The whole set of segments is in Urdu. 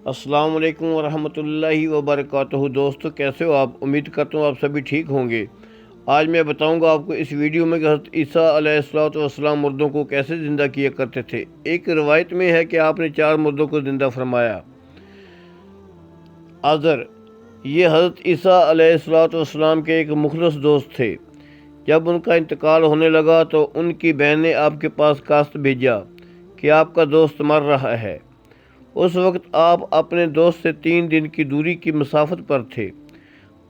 السلام علیکم ورحمۃ اللہ وبرکاتہ۔ دوستو کیسے ہو آپ؟ امید کرتا ہوں آپ سبھی ٹھیک ہوں گے۔ آج میں بتاؤں گا آپ کو اس ویڈیو میں کہ حضرت عیسیٰ علیہ السلام مردوں کو کیسے زندہ کیا کرتے تھے۔ ایک روایت میں ہے کہ آپ نے 4 مردوں کو زندہ فرمایا۔ عازر، یہ حضرت عیسیٰ علیہ السلام کے ایک مخلص دوست تھے۔ جب ان کا انتقال ہونے لگا تو ان کی بہن نے آپ کے پاس کاست بھیجا کہ آپ کا دوست مر رہا ہے۔ اس وقت آپ اپنے دوست سے 3 دن کی دوری کی مسافت پر تھے۔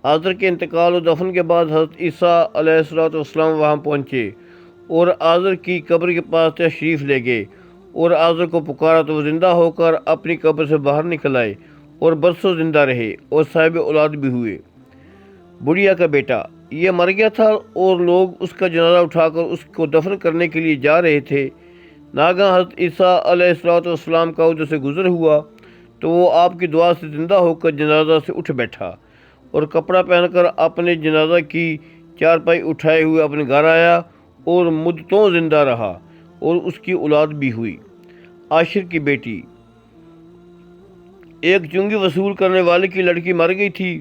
عازر کے انتقال و دفن کے بعد حضرت عیسیٰ علیہ السلام وہاں پہنچے اور عازر کی قبر کے پاس تشریف لے گئے اور عازر کو پکارا تو وہ زندہ ہو کر اپنی قبر سے باہر نکل آئے اور برسوں زندہ رہے اور صاحب اولاد بھی ہوئے۔ بڑھیا کا بیٹا یہ مر گیا تھا اور لوگ اس کا جنازہ اٹھا کر اس کو دفن کرنے کے لیے جا رہے تھے۔ ناگہاں حضرت عیسیٰ علیہ السلام کا ادھر سے گزر ہوا تو وہ آپ کی دعا سے زندہ ہو کر جنازہ سے اٹھ بیٹھا اور کپڑا پہن کر اپنے جنازہ کی چارپائی اٹھائے ہوئے اپنے گھر آیا اور مدتوں زندہ رہا اور اس کی اولاد بھی ہوئی۔ عاشر کی بیٹی ایک چنگی وصول کرنے والے کی لڑکی مر گئی تھی۔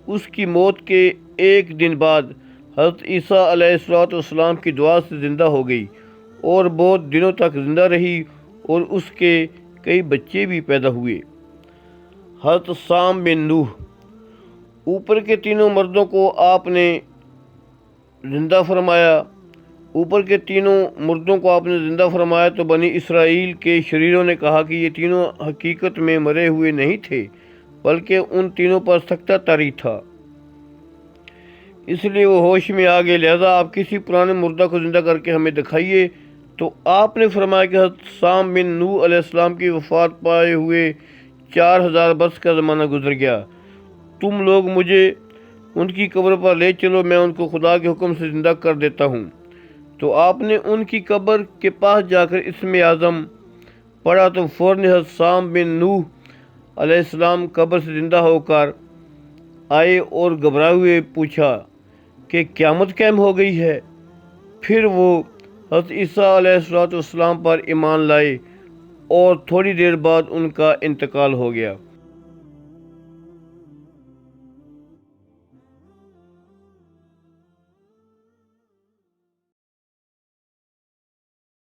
اس کی موت کے 1 دن بعد حضرت عیسیٰ علیہ السلام کی دعا سے زندہ ہو گئی اور بہت دنوں تک زندہ رہی اور اس کے کئی بچے بھی پیدا ہوئے۔ حضرت سام بن نوح، اوپر کے تینوں مردوں کو آپ نے زندہ فرمایا۔ تو بنی اسرائیل کے شریروں نے کہا کہ یہ تینوں حقیقت میں مرے ہوئے نہیں تھے بلکہ ان تینوں پر سکتہ طاری تھا، اس لیے وہ ہوش میں آ گئے، لہذا آپ کسی پرانے مردہ کو زندہ کر کے ہمیں دکھائیے۔ تو آپ نے فرمایا کہ حضرت سام بن نوح علیہ السلام کی وفات پائے ہوئے 4000 برس کا زمانہ گزر گیا۔ تم لوگ مجھے ان کی قبر پر لے چلو، میں ان کو خدا کے حکم سے زندہ کر دیتا ہوں۔ تو آپ نے ان کی قبر کے پاس جا کر اسم اعظم پڑھا تو فوراً حضرت سام بن نوح علیہ السلام قبر سے زندہ ہو کر آئے اور گھبرائے ہوئے پوچھا کہ قیامت قائم ہو گئی ہے۔ پھر وہ حضرت عیسیٰ علیہ السلام پر ایمان لائے اور تھوڑی دیر بعد ان کا انتقال ہو گیا۔